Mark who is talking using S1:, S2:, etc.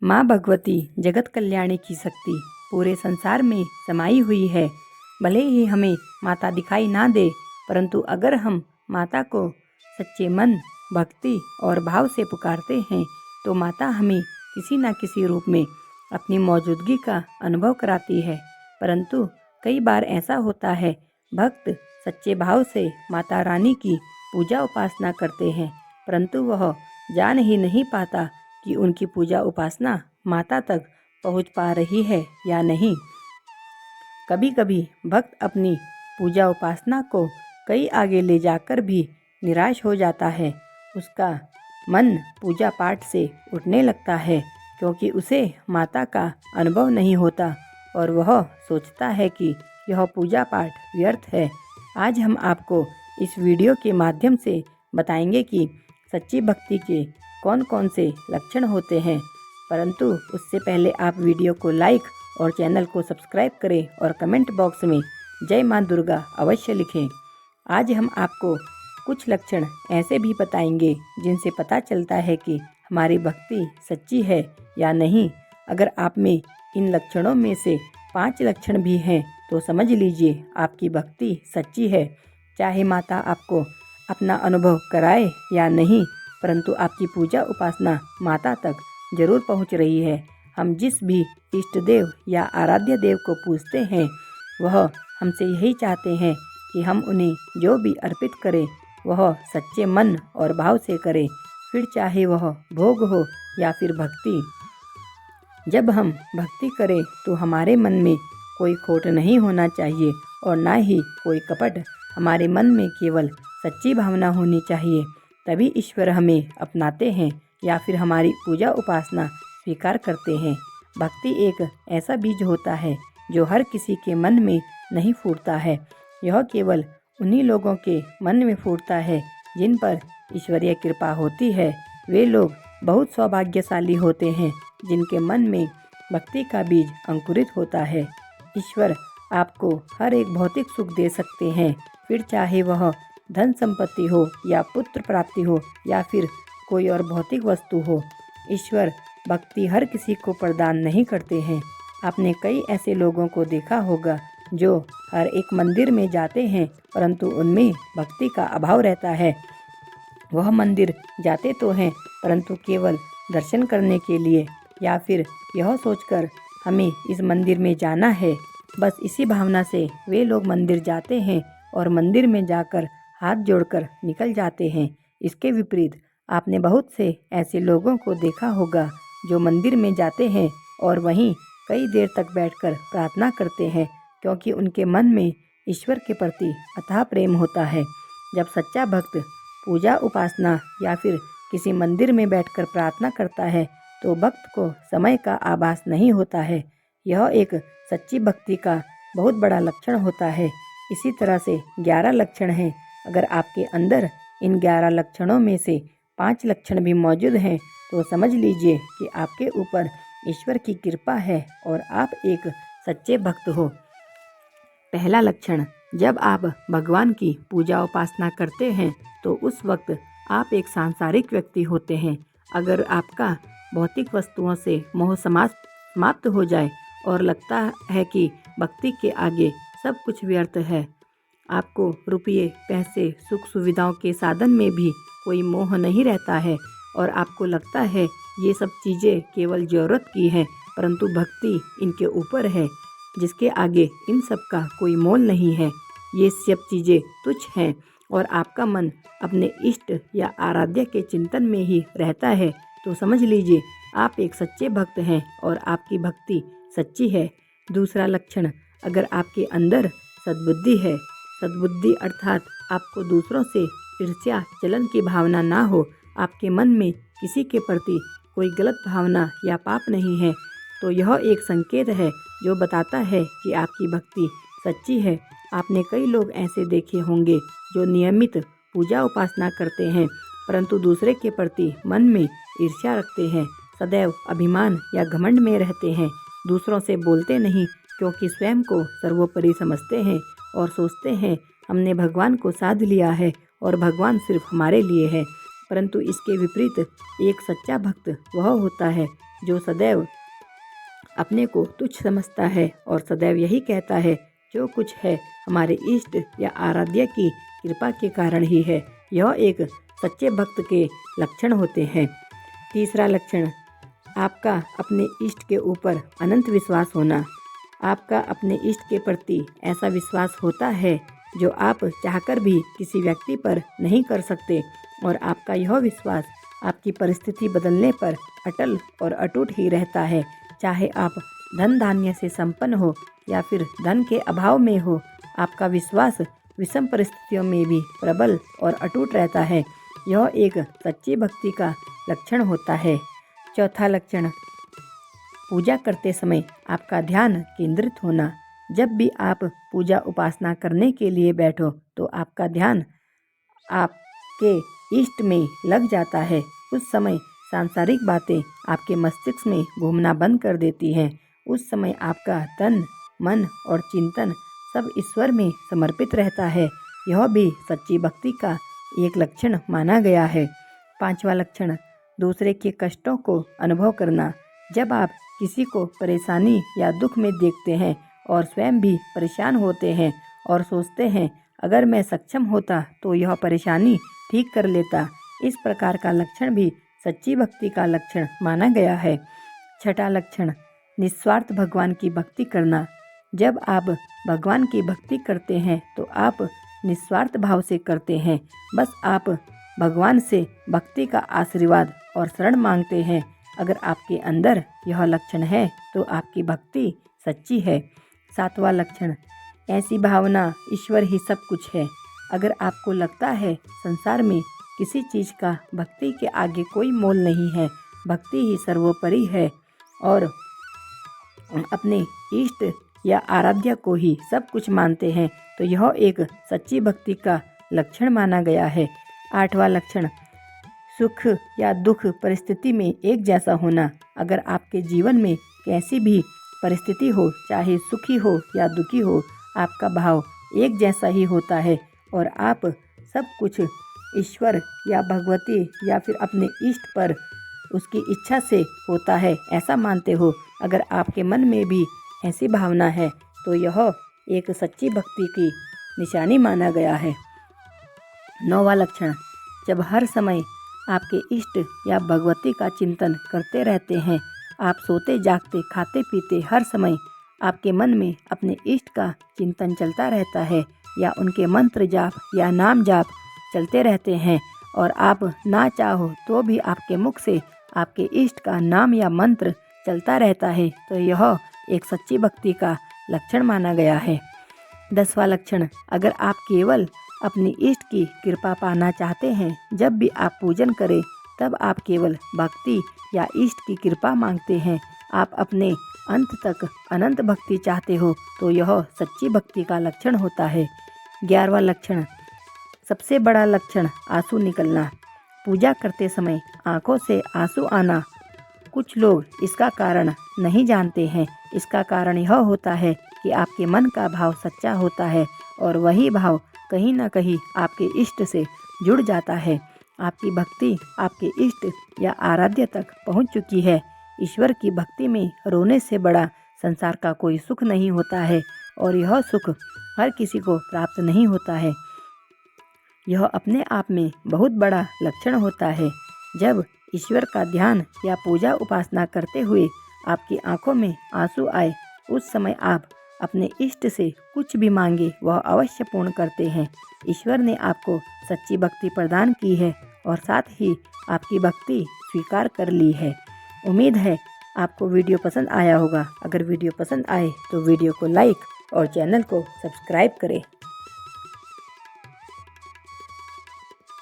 S1: माँ भगवती जगत कल्याणी की शक्ति पूरे संसार में समाई हुई है। भले ही हमें माता दिखाई ना दे, परंतु अगर हम माता को सच्चे मन, भक्ति और भाव से पुकारते हैं तो माता हमें किसी न किसी रूप में अपनी मौजूदगी का अनुभव कराती है। परंतु कई बार ऐसा होता है, भक्त सच्चे भाव से माता रानी की पूजा उपासना करते हैं, परंतु वह जान ही नहीं पाता कि उनकी पूजा उपासना माता तक पहुंच पा रही है या नहीं। कभी कभी भक्त अपनी पूजा उपासना को कई आगे ले जाकर भी निराश हो जाता है। उसका मन पूजा पाठ से उठने लगता है, क्योंकि उसे माता का अनुभव नहीं होता और वह सोचता है कि यह पूजा पाठ व्यर्थ है। आज हम आपको इस वीडियो के माध्यम से बताएंगे कि सच्ची भक्ति के कौन कौन से लक्षण होते हैं। परंतु उससे पहले आप वीडियो को लाइक और चैनल को सब्सक्राइब करें और कमेंट बॉक्स में जय मां दुर्गा अवश्य लिखें। आज हम आपको कुछ लक्षण ऐसे भी बताएंगे जिनसे पता चलता है कि हमारी भक्ति सच्ची है या नहीं। अगर आप में इन लक्षणों में से 5 लक्षण भी हैं तो समझ लीजिए आपकी भक्ति सच्ची है। चाहे माता आपको अपना अनुभव कराए या नहीं, परंतु आपकी पूजा उपासना माता तक जरूर पहुंच रही है। हम जिस भी इष्ट देव या आराध्य देव को पूजते हैं, वह हमसे यही चाहते हैं कि हम उन्हें जो भी अर्पित करें वह सच्चे मन और भाव से करें, फिर चाहे वह भोग हो या फिर भक्ति। जब हम भक्ति करें तो हमारे मन में कोई खोट नहीं होना चाहिए और ना ही कोई कपट। हमारे मन में केवल सच्ची भावना होनी चाहिए, तभी ईश्वर हमें अपनाते हैं या फिर हमारी पूजा उपासना स्वीकार करते हैं। भक्ति एक ऐसा बीज होता है जो हर किसी के मन में नहीं फूटता है। यह केवल उन्हीं लोगों के मन में फूटता है जिन पर ईश्वरीय कृपा होती है। वे लोग बहुत सौभाग्यशाली होते हैं जिनके मन में भक्ति का बीज अंकुरित होता है। ईश्वर आपको हर एक भौतिक सुख दे सकते हैं, फिर चाहे वह धन संपत्ति हो या पुत्र प्राप्ति हो या फिर कोई और भौतिक वस्तु हो। ईश्वर भक्ति हर किसी को प्रदान नहीं करते हैं। आपने कई ऐसे लोगों को देखा होगा जो हर एक मंदिर में जाते हैं, परंतु उनमें भक्ति का अभाव रहता है। वह मंदिर जाते तो हैं, परंतु केवल दर्शन करने के लिए या फिर यह सोचकर हमें इस मंदिर में जाना है। बस इसी भावना से वे लोग मंदिर जाते हैं और मंदिर में जाकर हाथ जोड़कर निकल जाते हैं। इसके विपरीत आपने बहुत से ऐसे लोगों को देखा होगा जो मंदिर में जाते हैं और वहीं कई देर तक बैठकर प्रार्थना करते हैं, क्योंकि उनके मन में ईश्वर के प्रति अथाह प्रेम होता है। जब सच्चा भक्त पूजा उपासना या फिर किसी मंदिर में बैठकर प्रार्थना करता है तो भक्त को समय का आभास नहीं होता है। यह एक सच्ची भक्ति का बहुत बड़ा लक्षण होता है। इसी तरह से 11 लक्षण हैं। अगर आपके अंदर इन 11 लक्षणों में से 5 लक्षण भी मौजूद हैं तो समझ लीजिए कि आपके ऊपर ईश्वर की कृपा है और आप एक सच्चे भक्त हो। पहला लक्षण, जब आप भगवान की पूजा उपासना करते हैं तो उस वक्त आप एक सांसारिक व्यक्ति होते हैं। अगर आपका भौतिक वस्तुओं से मोह समाप्त हो जाए और लगता है कि भक्ति के आगे सब कुछ व्यर्थ है, आपको रुपये, पैसे, सुख सुविधाओं के साधन में भी कोई मोह नहीं रहता है और आपको लगता है ये सब चीज़ें केवल ज़रूरत की हैं, परंतु भक्ति इनके ऊपर है, जिसके आगे इन सब का कोई मोल नहीं है। ये सब चीज़ें तुच्छ हैं और आपका मन अपने इष्ट या आराध्य के चिंतन में ही रहता है, तो समझ लीजिए आप एक सच्चे भक्त हैं और आपकी भक्ति सच्ची है। दूसरा लक्षण, अगर आपके अंदर सद्बुद्धि है, सद्बुद्धि अर्थात आपको दूसरों से ईर्ष्या जलन की भावना ना हो, आपके मन में किसी के प्रति कोई गलत भावना या पाप नहीं है, तो यह एक संकेत है जो बताता है कि आपकी भक्ति सच्ची है। आपने कई लोग ऐसे देखे होंगे जो नियमित पूजा उपासना करते हैं, परंतु दूसरे के प्रति मन में ईर्ष्या रखते हैं, सदैव अभिमान या घमंड में रहते हैं, दूसरों से बोलते नहीं क्योंकि स्वयं को सर्वोपरि समझते हैं और सोचते हैं हमने भगवान को साध लिया है और भगवान सिर्फ हमारे लिए है। परंतु इसके विपरीत एक सच्चा भक्त वह होता है जो सदैव अपने को तुच्छ समझता है और सदैव यही कहता है जो कुछ है हमारे इष्ट या आराध्य की कृपा के कारण ही है, यह एक सच्चे भक्त के लक्षण होते हैं। तीसरा लक्षण, आपका अपने इष्ट के ऊपर अनंत विश्वास होना। आपका अपने इष्ट के प्रति ऐसा विश्वास होता है जो आप चाहकर भी किसी व्यक्ति पर नहीं कर सकते, और आपका यह विश्वास आपकी परिस्थिति बदलने पर अटल और अटूट ही रहता है। चाहे आप धन धान्य से संपन्न हो या फिर धन के अभाव में हो, आपका विश्वास विषम परिस्थितियों में भी प्रबल और अटूट रहता है। यह एक सच्ची भक्ति का लक्षण होता है। चौथा लक्षण, पूजा करते समय आपका ध्यान केंद्रित होना। जब भी आप पूजा उपासना करने के लिए बैठो तो आपका ध्यान आपके इष्ट में लग जाता है। उस समय सांसारिक बातें आपके मस्तिष्क में घूमना बंद कर देती हैं। उस समय आपका तन, मन और चिंतन सब ईश्वर में समर्पित रहता है। यह भी सच्ची भक्ति का एक लक्षण माना गया है। पांचवा लक्षण, दूसरे के कष्टों को अनुभव करना। जब आप किसी को परेशानी या दुख में देखते हैं और स्वयं भी परेशान होते हैं और सोचते हैं अगर मैं सक्षम होता तो यह परेशानी ठीक कर लेता, इस प्रकार का लक्षण भी सच्ची भक्ति का लक्षण माना गया है। छठा लक्षण, निस्वार्थ भगवान की भक्ति करना। जब आप भगवान की भक्ति करते हैं तो आप निस्वार्थ भाव से करते हैं। बस आप भगवान से भक्ति का आशीर्वाद और शरण मांगते हैं। अगर आपके अंदर यह लक्षण है तो आपकी भक्ति सच्ची है। सातवां लक्षण, ऐसी भावना ईश्वर ही सब कुछ है। अगर आपको लगता है संसार में किसी चीज़ का भक्ति के आगे कोई मोल नहीं है, भक्ति ही सर्वोपरि है और अपने इष्ट या आराध्य को ही सब कुछ मानते हैं, तो यह एक सच्ची भक्ति का लक्षण माना गया है। आठवां लक्षण, सुख या दुख परिस्थिति में एक जैसा होना। अगर आपके जीवन में कैसी भी परिस्थिति हो, चाहे सुखी हो या दुखी हो, आपका भाव एक जैसा ही होता है और आप सब कुछ ईश्वर या भगवती या फिर अपने इष्ट पर उसकी इच्छा से होता है ऐसा मानते हो। अगर आपके मन में भी ऐसी भावना है तो यह एक सच्ची भक्ति की निशानी माना गया है। नौवां लक्षण, जब हर समय आपके इष्ट या भगवती का चिंतन करते रहते हैं, आप सोते जागते खाते पीते हर समय आपके मन में अपने इष्ट का चिंतन चलता रहता है या उनके मंत्र जाप या नाम जाप चलते रहते हैं और आप ना चाहो तो भी आपके मुख से आपके इष्ट का नाम या मंत्र चलता रहता है, तो यह एक सच्ची भक्ति का लक्षण माना गया है। 10वां लक्षण, अगर आप केवल अपनी इष्ट की कृपा पाना चाहते हैं, जब भी आप पूजन करें तब आप केवल भक्ति या इष्ट की कृपा मांगते हैं, आप अपने अंत तक अनंत भक्ति चाहते हो, तो यह सच्ची भक्ति का लक्षण होता है। 11वां लक्षण, सबसे बड़ा लक्षण आंसू निकलना। पूजा करते समय आंखों से आंसू आना। कुछ लोग इसका कारण नहीं जानते हैं। इसका कारण यह होता है कि आपके मन का भाव सच्चा होता है और वही भाव कहीं ना कहीं आपके इष्ट से जुड़ जाता है। आपकी भक्ति आपके इष्ट या आराध्य तक पहुंच चुकी है। ईश्वर की भक्ति में रोने से बड़ा संसार का कोई सुख नहीं होता है और यह सुख हर किसी को प्राप्त नहीं होता है। यह अपने आप में बहुत बड़ा लक्षण होता है। जब ईश्वर का ध्यान या पूजा उपासना करते हुए आपकी आंखों में आंसू आए, उस समय आप अपने इष्ट से कुछ भी मांगे वह अवश्य पूर्ण करते हैं। ईश्वर ने आपको सच्ची भक्ति प्रदान की है और साथ ही आपकी भक्ति स्वीकार कर ली है। उम्मीद है आपको वीडियो पसंद आया होगा। अगर वीडियो पसंद आए तो वीडियो को लाइक और चैनल को सब्सक्राइब करें।